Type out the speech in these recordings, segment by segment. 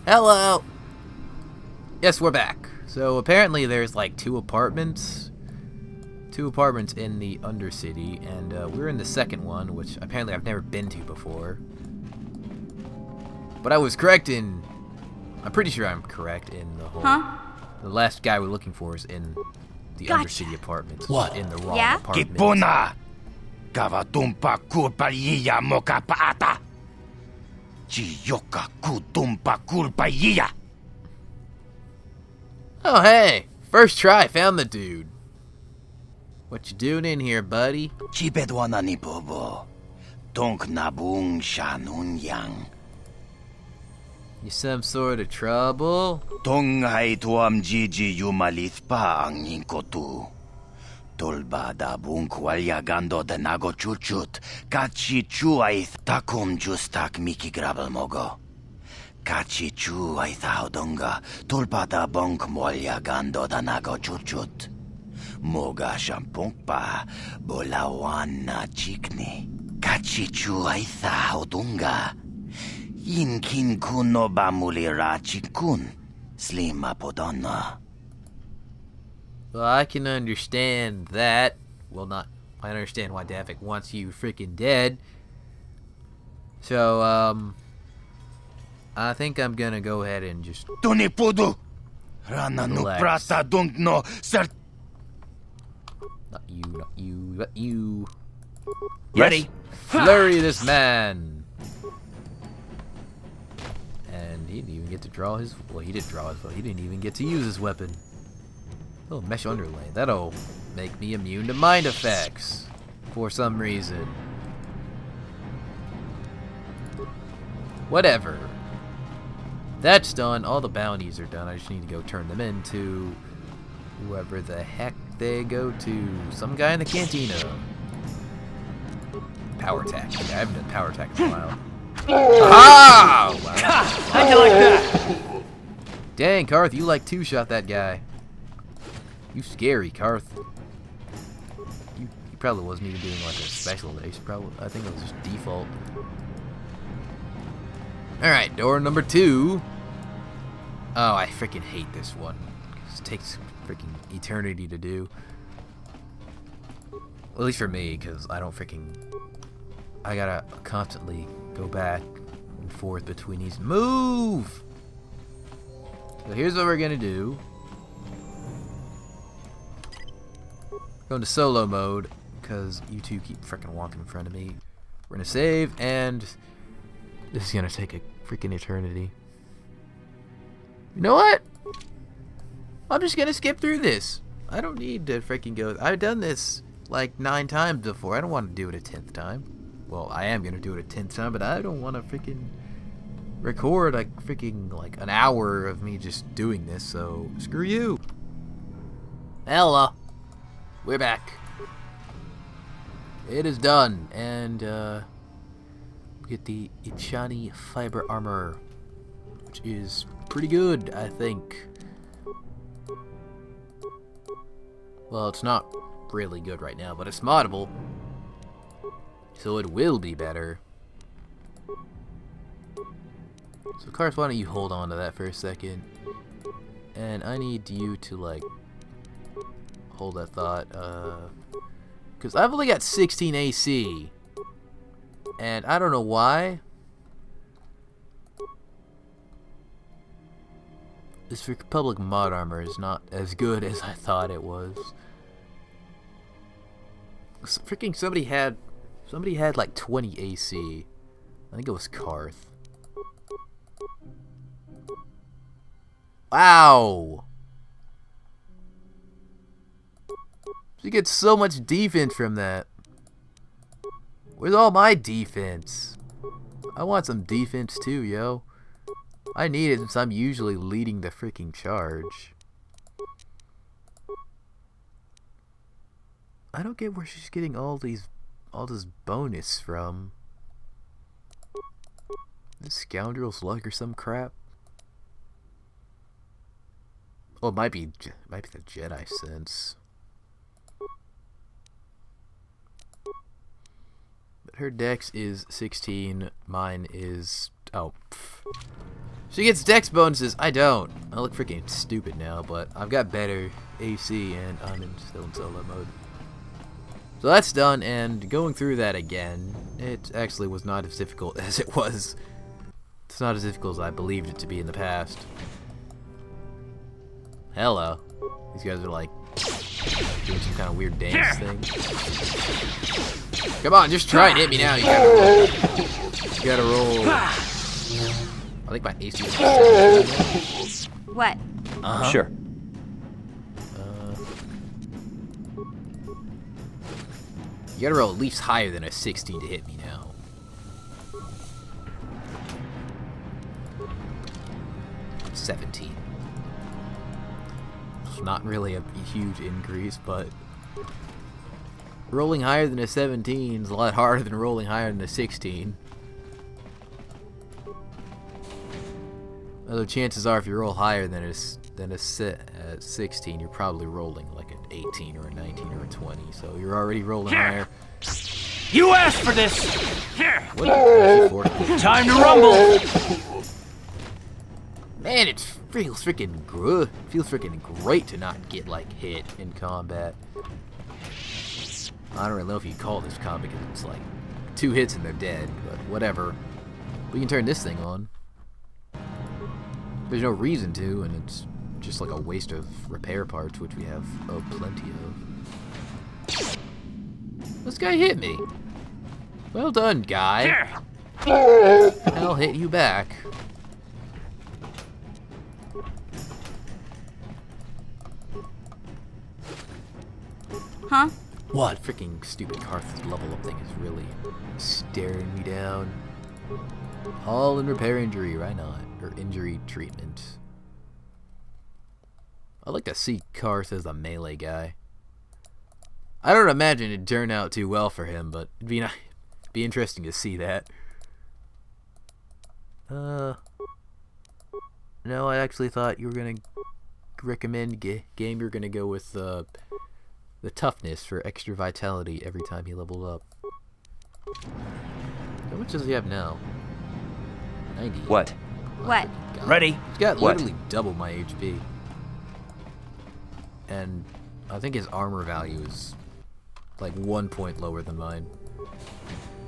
Hello! Yes, we're back. So apparently there's like two apartments in the Undercity, and we're in the second one, which apparently I've never been to before. But I was correct in... I'm pretty sure I'm correct in the whole... Huh? The last guy we're looking for is in the Gotcha. Undercity apartments. What? In the wrong Yeah? apartment. Kipuna! Kavatumpa kulpaiya moka paata! Chiyoka kutumpa kulpaiya! Oh, hey! First try, found the dude. What you doing in here, buddy? Chipedwana ni bobo. Tonk nabung shanunyang. You some sort of trouble? Tong hai tuam jiji yumalit pa ang ningkotu. Tolba da bung kwalya gando de nago chuchut. Kachi chu ay takum justak miki grabel mogo. Kachi chu ay thaudonga. Tolba da bung mwalya gando da nago chuchut. Moga shampong pa bolawan na chikni. Kachi chu ay thaudonga. Inkin kuno ba mulira chikun. Slima podonna. Well, I can understand that. Well, not... I understand why Davik wants you freaking dead. So, I think I'm gonna go ahead and just... Tuni pudu! Rana no Relax. prata don't no cert... Not you, not you, not you. Yes? Ready? Flurry this man! And he didn't even get to draw his... Well, he did draw his... But he didn't even get to use his weapon. Oh, mesh underlay. That'll make me immune to mind effects. For some reason. Whatever. That's done. All the bounties are done. I just need to go turn them in to whoever the heck they go to. Some guy in the cantina. Power attack. Yeah, I haven't done power attack in a while. Ah! Wow. How'd you like that? Dang, Karth, you like two-shot that guy. You scary, Karth. He probably wasn't even doing like a special ace. Probably, I think it was just default. Alright, door number 2. Oh, I freaking hate this one. It takes freaking eternity to do. Well, at least for me, because I don't freaking... I gotta constantly go back and forth between these. Move! So here's what we're gonna do. Go into solo mode, because you two keep freaking walking in front of me. We're gonna save, and this is gonna take a freaking eternity. You know what? I'm just gonna skip through this. I don't need to freaking go. I've done this like 9 times before. I don't want to do it a 10th time. Well, I am gonna do it a 10th time, but I don't want to freaking record like freaking like an hour of me just doing this. So screw you. Hello. We're back. It is done, and we get the Ichani fiber armor, which is pretty good, I think. Well, it's not really good right now, but it's moddable, so it will be better. So, Karth, why don't you hold on to that for a second, and I need you to like hold that thought, because I've only got 16 AC, and I don't know why. This Republic mod armor is not as good as I thought it was. Freaking somebody had like 20 AC. I think it was Karth. Wow. You get so much defense from that. Where's all my defense? I want some defense too, yo. I need it since I'm usually leading the freaking charge. I don't get where she's getting all this bonus from. This scoundrel's luck or some crap. Oh, it might be the Jedi sense. Her dex is 16, mine is... oh, pff. She gets dex bonuses. I don't. I look freaking stupid now, but I've got better AC and I'm still in solo mode. So that's done, and going through that again, it actually was not as difficult as it was. It's not as difficult as I believed it to be in the past. Hello. These guys are like doing some kind of weird dance thing. Come on, just try and hit me now. You gotta roll. I think my AC is What? Sure. You gotta roll at least higher than a 16 to hit me now. $17. It's not really a huge increase, but rolling higher than a 17 is a lot harder than rolling higher than a 16. Although chances are, if you roll higher than a 16, you're probably rolling like an 18 or a 19 or a 20. So you're already rolling higher. You asked for this! Here! Time to rumble! Man, it feels freaking good. Feels freaking great to not get like hit in combat. I don't really know if you call this combat because it's like 2 hits and they're dead, but whatever. We can turn this thing on. There's no reason to, and it's just like a waste of repair parts, which we have plenty of. This guy hit me. Well done, guy. I'll hit you back. Huh? What? Freaking stupid Karth's level up thing is really staring me down. All in repair injury, why not? Or injury treatment. I'd like to see Karth as a melee guy. I don't imagine it'd turn out too well for him, but it'd be interesting to see that. No, I actually thought you were gonna recommend game. You're gonna go with the toughness for extra vitality every time he leveled up. How much does he have now? 90. What? What? God. Ready? He's got What? literally double my HP. And I think his armor value is like 1 point lower than mine.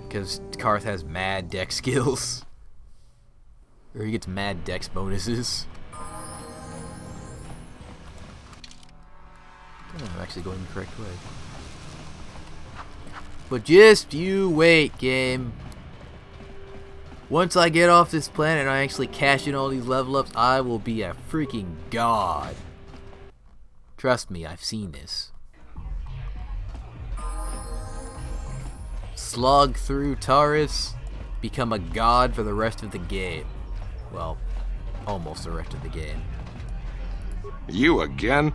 Because Karth has mad dex skills. Or he gets mad dex bonuses. I'm actually going the correct way. But just you wait, game. Once I get off this planet and I actually cash in all these level ups, I will be a freaking god. Trust me, I've seen this. Slog through Taurus, become a god for the rest of the game. Well, almost the rest of the game. You again?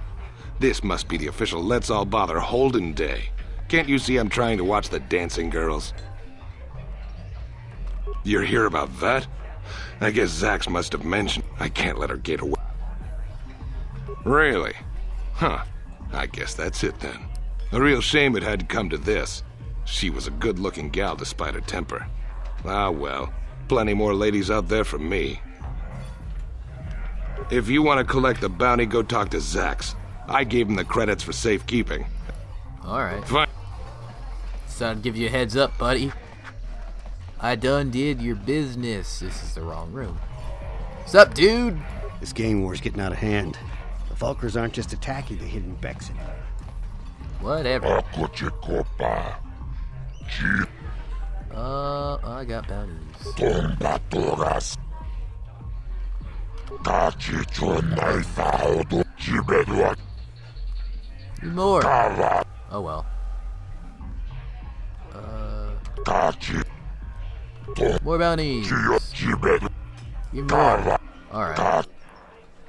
This must be the official Let's All Bother Holden Day. Can't you see I'm trying to watch the dancing girls? You're here about that? I guess Zax must have mentioned I can't let her get away. Really? Huh. I guess that's it then. A real shame it had to come to this. She was a good-looking gal despite her temper. Ah well, plenty more ladies out there for me. If you want to collect the bounty, go talk to Zax. I gave him the credits for safekeeping. Alright. Fine. So I'd give you a heads up, buddy. I done did your business. This is the wrong room. What's up, dude? This gang war's getting out of hand. The Vulkars aren't just attacking the hidden Bexon. Whatever. I got bounties. More. Oh well. More bounties. Give me more. Alright.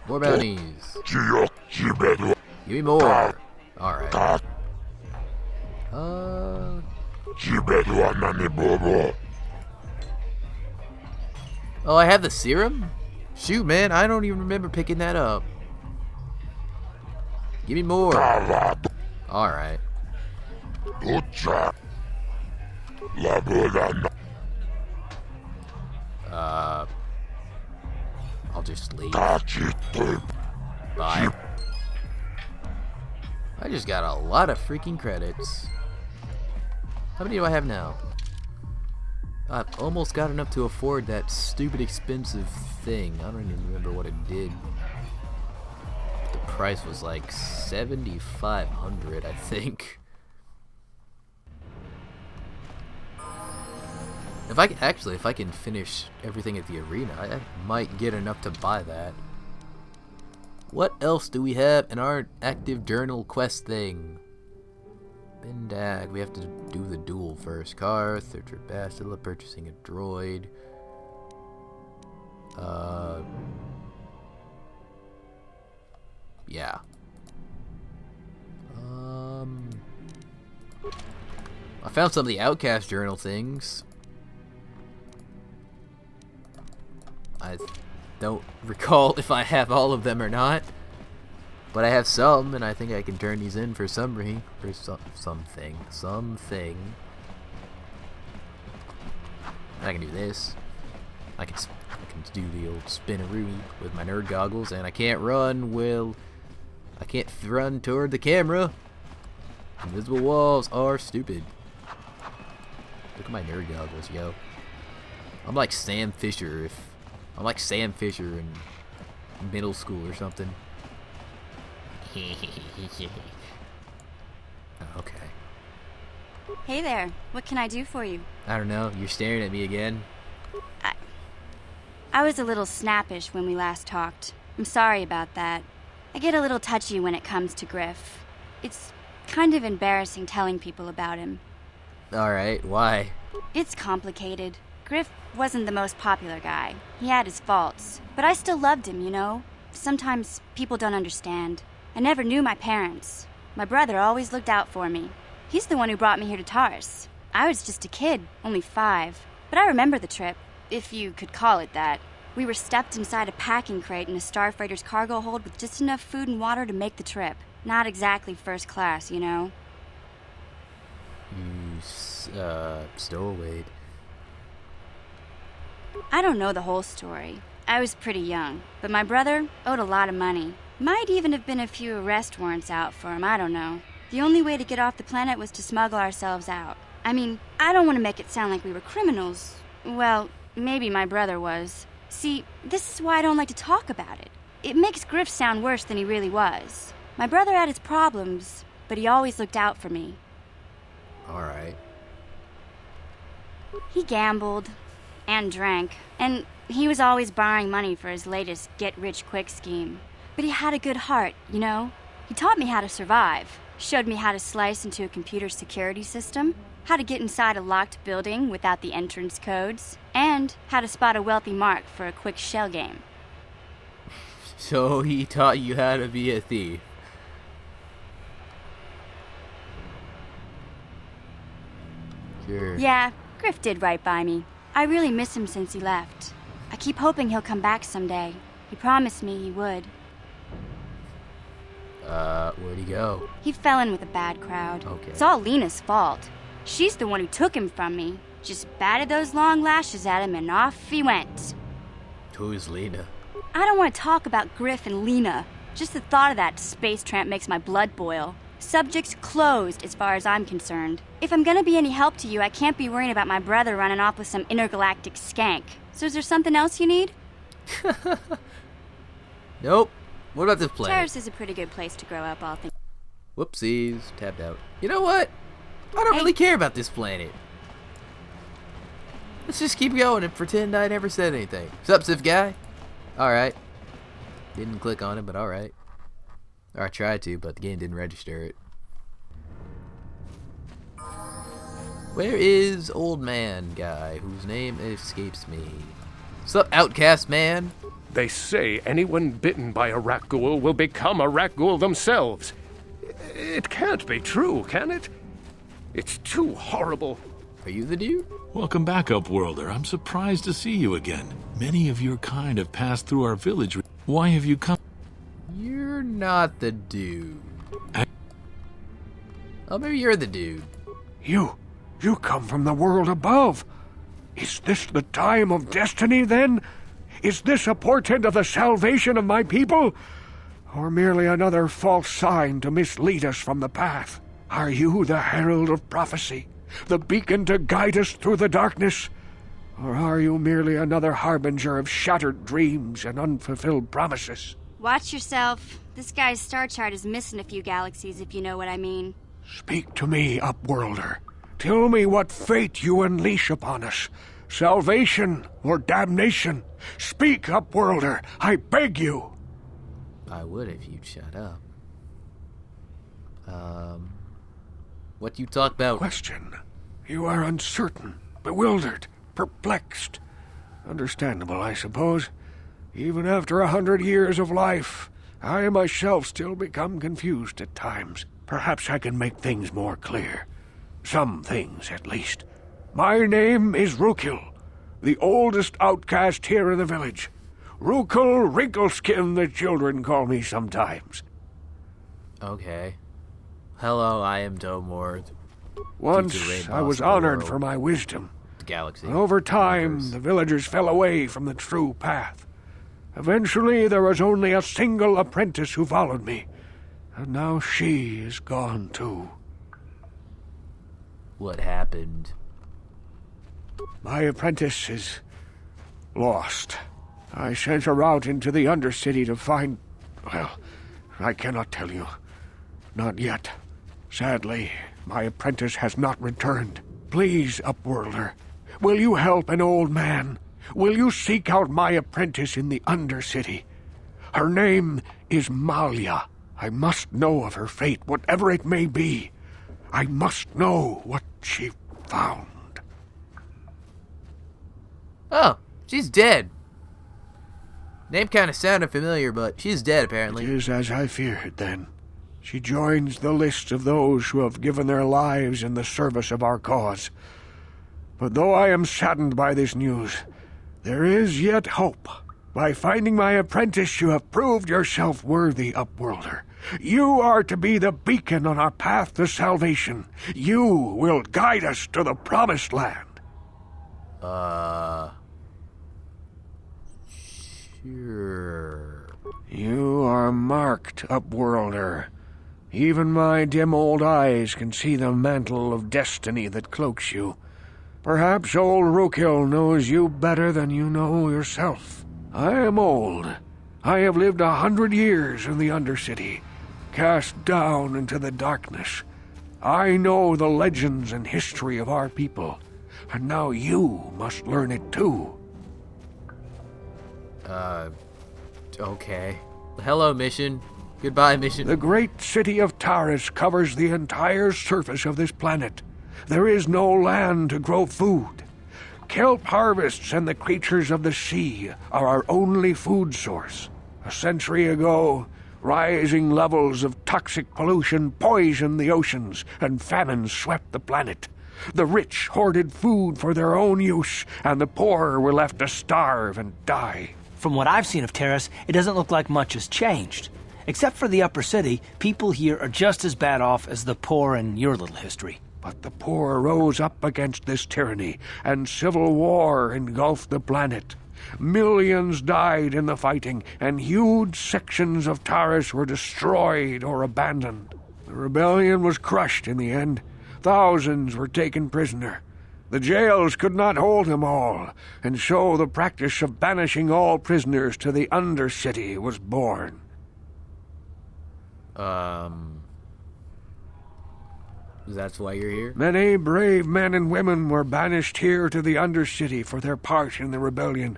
More bounties. Give me more. Alright. Oh, I have the serum? Shoot, man, I don't even remember picking that up. Give me more. Alright. just leave. Bye. I just got a lot of freaking credits. How many do I have now? I've almost got enough to afford that stupid expensive thing. I don't even remember what it did. The price was like $7,500, I think. If I can finish everything at the arena, I might get enough to buy that. What else do we have in our active journal quest thing? Bendag, we have to do the duel first. Karth, Third Bastila, purchasing a droid. Yeah. I found some of the Outcast journal things. I don't recall if I have all of them or not, but I have some, and I think I can turn these in for something. I can do this. I can do the old spinaroo with my nerd goggles, and I can't run. Well, I can't run toward the camera. Invisible walls are stupid. Look at my nerd goggles, yo. I'm like Sam Fisher in middle school or something. Okay. Hey there. What can I do for you? I don't know. You're staring at me again. I was a little snappish when we last talked. I'm sorry about that. I get a little touchy when it comes to Griff. It's kind of embarrassing telling people about him. Alright, why? It's complicated. Griff wasn't the most popular guy. He had his faults. But I still loved him, you know? Sometimes people don't understand. I never knew my parents. My brother always looked out for me. He's the one who brought me here to Tars. I was just a kid, only 5. But I remember the trip, if you could call it that. We were stuffed inside a packing crate in a starfighter's cargo hold with just enough food and water to make the trip. Not exactly first class, you know? You, stowaway. I don't know the whole story. I was pretty young, but my brother owed a lot of money. Might even have been a few arrest warrants out for him, I don't know. The only way to get off the planet was to smuggle ourselves out. I mean, I don't want to make it sound like we were criminals. Well, maybe my brother was. See, this is why I don't like to talk about it. It makes Griff sound worse than he really was. My brother had his problems, but he always looked out for me. Alright. He gambled and drank, and he was always borrowing money for his latest get-rich-quick scheme. But he had a good heart, you know? He taught me how to survive, showed me how to slice into a computer security system, how to get inside a locked building without the entrance codes, and how to spot a wealthy mark for a quick shell game. So he taught you how to be a thief. Sure. Yeah, Griff did right by me. I really miss him since he left. I keep hoping he'll come back someday. He promised me he would. Where'd he go? He fell in with a bad crowd. Okay. It's all Lena's fault. She's the one who took him from me. Just batted those long lashes at him and off he went. Who's Lena? I don't want to talk about Griff and Lena. Just the thought of that space tramp makes my blood boil. Subject's closed as far as I'm concerned. If I'm gonna be any help to you, I can't be worrying about my brother running off with some intergalactic skank. So is there something else you need? Nope. What about this planet? Taris is a pretty good place to grow up, all things. Whoopsies. Tapped out. You know what? I don't really care about this planet. Let's just keep going and pretend I never said anything. Sup, Sith guy? Alright. Didn't click on it, but alright. Or I tried to, but the game didn't register it. Where is old man guy, whose name escapes me? Sup, outcast man? They say anyone bitten by a Rakghoul will become a Rakghoul themselves. It can't be true, can it? It's too horrible. Are you the dude? Welcome back, Upworlder. I'm surprised to see you again. Many of your kind have passed through our village. Why have you come? You're not the dude. Oh, maybe you're the dude. You come from the world above. Is this the time of destiny, then? Is this a portent of the salvation of my people? Or merely another false sign to mislead us from the path? Are you the herald of prophecy, the beacon to guide us through the darkness? Or are you merely another harbinger of shattered dreams and unfulfilled promises? Watch yourself. This guy's star chart is missing a few galaxies, if you know what I mean. Speak to me, Upworlder. Tell me what fate you unleash upon us. Salvation or damnation? Speak, Upworlder, I beg you. I would if you'd shut up. What you talk about? Question. You are uncertain, bewildered, perplexed. Understandable, I suppose. Even after 100 years of life, I myself still become confused at times. Perhaps I can make things more clear. Some things, at least. My name is Rukil, the oldest outcast here in the village. Rukil Wrinkleskin, the children call me sometimes. Okay. Hello, I am Toemor. Once I was honored for my wisdom. The galaxy. Over time, the villagers fell away from the true path. Eventually, there was only a single apprentice who followed me. And now she is gone too. What happened? My apprentice is lost. I sent her out into the Undercity to find... Well, I cannot tell you. Not yet. Sadly, my apprentice has not returned. Please, Upworlder, will you help an old man? Will you seek out my apprentice in the Undercity? Her name is Malia. I must know of her fate, whatever it may be. I must know what she found. Oh, she's dead. Name kind of sounded familiar, but she's dead, apparently. It is as I feared, then. She joins the list of those who have given their lives in the service of our cause. But though I am saddened by this news, there is yet hope. By finding my apprentice, you have proved yourself worthy, Upworlder. You are to be the beacon on our path to salvation. You will guide us to the promised land. Sure. You are marked, Upworlder. Even my dim old eyes can see the mantle of destiny that cloaks you. Perhaps old Rukil knows you better than you know yourself. I am old. I have lived 100 years in the Undercity, cast down into the darkness. I know the legends and history of our people, and now you must learn it too. Okay. Hello, mission. Goodbye, mission. The great city of Taris covers the entire surface of this planet. There is no land to grow food. Kelp harvests and the creatures of the sea are our only food source. A century ago, rising levels of toxic pollution poisoned the oceans, and famine swept the planet. The rich hoarded food for their own use, and the poor were left to starve and die. From what I've seen of Taris, it doesn't look like much has changed. Except for the upper city, people here are just as bad off as the poor in your little history. But the poor rose up against this tyranny, and civil war engulfed the planet. Millions died in the fighting, and huge sections of Taris were destroyed or abandoned. The rebellion was crushed in the end. Thousands were taken prisoner. The jails could not hold them all, and so the practice of banishing all prisoners to the Undercity was born. That's why you're here? Many brave men and women were banished here to the Undercity for their part in the rebellion.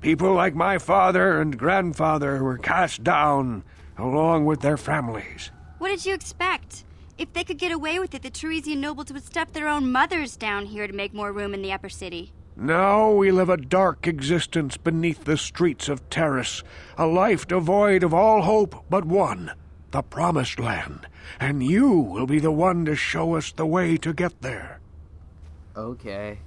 People like my father and grandfather were cast down, along with their families. What did you expect? If they could get away with it, the Teresian nobles would stuff their own mothers down here to make more room in the upper city. Now we live a dark existence beneath the streets of Taris, a life devoid of all hope but one, the Promised Land, and you will be the one to show us the way to get there. Okay.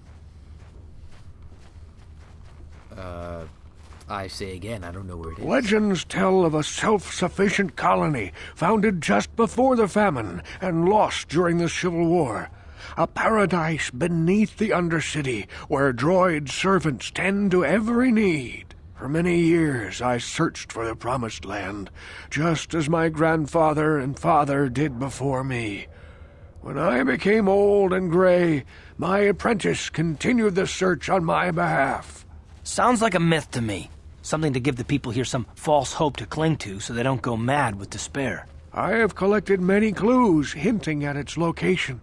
I say again, I don't know where it is. Legends tell of a self-sufficient colony founded just before the famine and lost during the Civil War. A paradise beneath the Undercity where droid servants tend to every need. For many years I searched for the Promised Land, just as my grandfather and father did before me. When I became old and gray, my apprentice continued the search on my behalf. Sounds like a myth to me. Something to give the people here some false hope to cling to so they don't go mad with despair. I have collected many clues hinting at its location.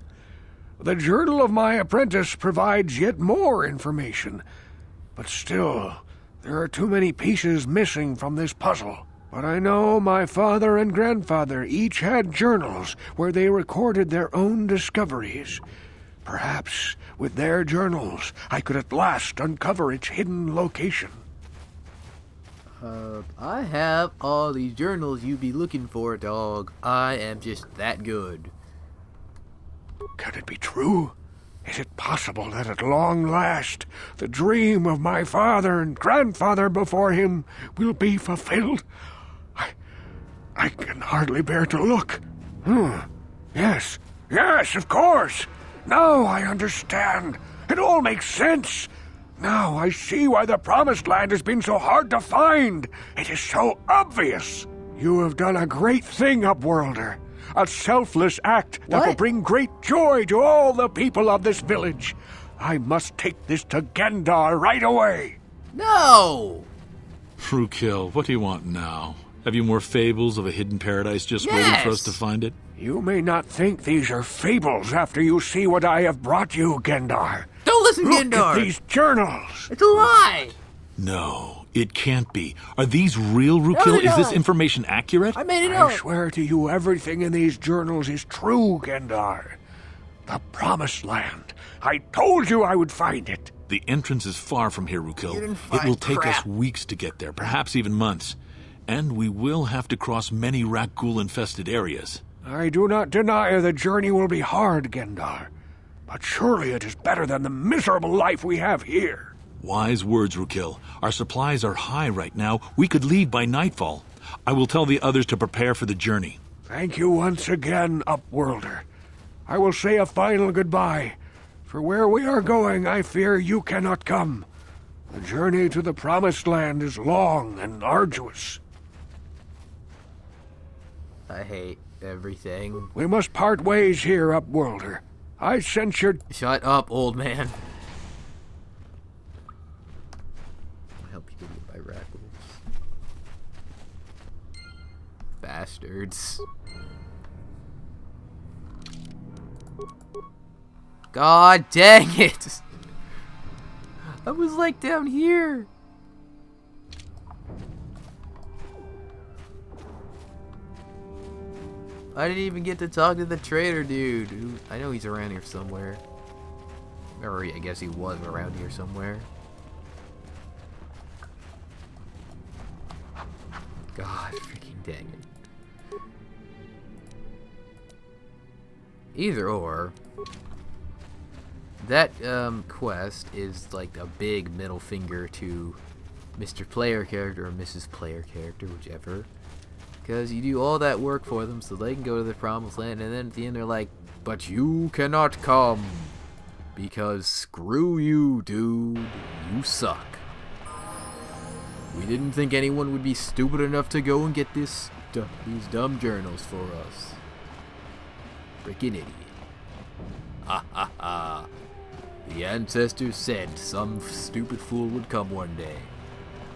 The journal of my apprentice provides yet more information, but still, there are too many pieces missing from this puzzle. But I know my father and grandfather each had journals where they recorded their own discoveries. Perhaps with their journals I could at last uncover its hidden location. I have all these journals you be looking for, dog. I am just that good. Can it be true? Is it possible that at long last the dream of my father and grandfather before him will be fulfilled? I can hardly bear to look. Yes, of course. Now I understand. It all makes sense. Now I see why the Promised Land has been so hard to find. It is so obvious. You have done a great thing, Upworlder. A selfless act that will bring great joy to all the people of this village. I must take this to Gendar right away. No! Rukil, what do you want now? Have you more fables of a hidden paradise just waiting for us to find it? You may not think these are fables after you see what I have brought you, Gendar. Don't listen, Look Gendar! At these journals. It's a lie! No, it can't be. Are these real, Rukil? Is this information accurate? I made it up! I swear to you, everything in these journals is true, Gendar. The Promised Land. I told you I would find it. The entrance is far from here, Rukil. It will take us weeks to get there, perhaps even months. And we will have to cross many Rakghoul-infested areas. I do not deny the journey will be hard, Gendar. But surely it is better than the miserable life we have here. Wise words, Rukil. Our supplies are high right now. We could leave by nightfall. I will tell the others to prepare for the journey. Thank you once again, Upworlder. I will say a final goodbye. For where we are going, I fear you cannot come. The journey to the Promised Land is long and arduous. I hate everything. We must part ways here, Upworlder. I sense your... Shut up, old man. I'll help you get by Rakghouls. Bastards. God dang it! I was like down here. I didn't even get to talk to the trader dude. Who, I know he's around here somewhere. Or I guess he was around here somewhere. God freaking dang it. Either or. That quest is like a big middle finger to Mr. Player character or Mrs. Player character, whichever. Because you do all that work for them so they can go to the Promised Land, and then at the end they're like, but you cannot come. Because screw you, dude. You suck. We didn't think anyone would be stupid enough to go and get these dumb journals for us. Freaking idiot. Ha ha ha. The ancestors said some stupid fool would come one day.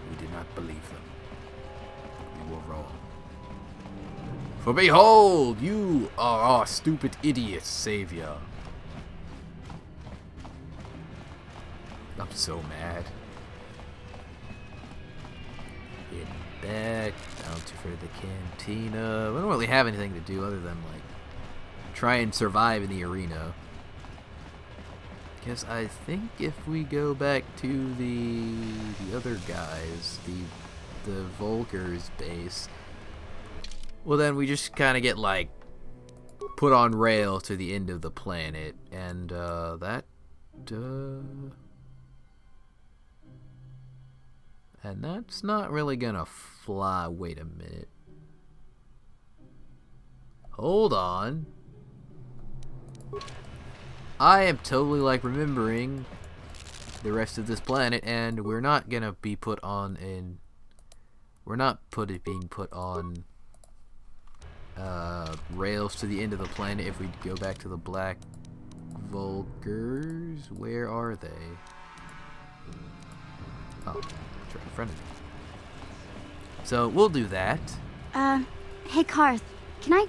We did not believe them. We were wrong. For behold, you are our stupid idiot savior. I'm so mad. Getting back, down to for the cantina. We don't really have anything to do other than like try and survive in the arena. Because I think if we go back to the other guys, the Volker's base, well then we just kind of get like put on rail to the end of the planet, and and that's not really gonna fly. Wait a minute. Hold on. I am totally like remembering the rest of this planet, and we're not gonna be put on being put on rails to the end of the planet if we go back to the Black Vulgars. Where are they? Oh, it's right in front of me. So we'll do that. Hey Karth, can I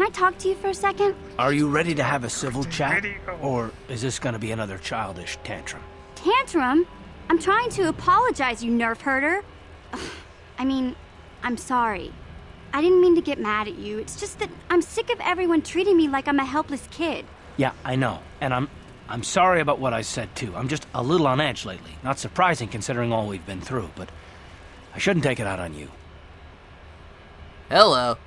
talk to you for a second? Are you ready to have a civil chat? Or is this gonna be another childish tantrum? Tantrum? I'm trying to apologize, you nerf herder. I mean, I'm sorry. I didn't mean to get mad at you. It's just that I'm sick of everyone treating me like I'm a helpless kid. Yeah, I know. And I'm sorry about what I said too. I'm just a little on edge lately. Not surprising considering all we've been through, but I shouldn't take it out on you. Hello.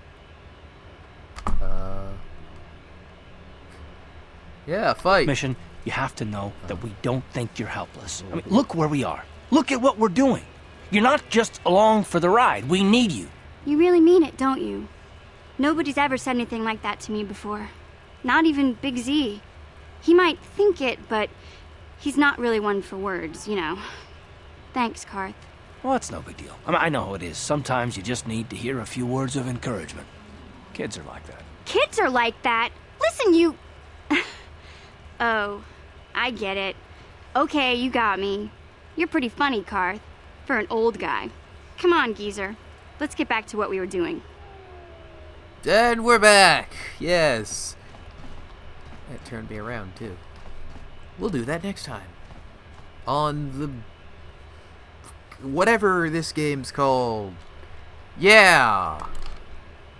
Yeah, fight. Mission, you have to know that we don't think you're helpless. I mean, look where we are. Look at what we're doing. You're not just along for the ride. We need you. You really mean it, don't you? Nobody's ever said anything like that to me before. Not even Big Z. He might think it, but he's not really one for words, you know. Thanks, Karth. Well, it's no big deal. I mean, I know how it is. Sometimes you just need to hear a few words of encouragement. Kids are like that. Kids are like that? Listen, you... Oh, I get it. Okay, you got me. You're pretty funny, Karth, for an old guy. Come on, geezer. Let's get back to what we were doing. And we're back. Yes. That turned me around, too. We'll do that next time. On the... whatever this game's called. Yeah!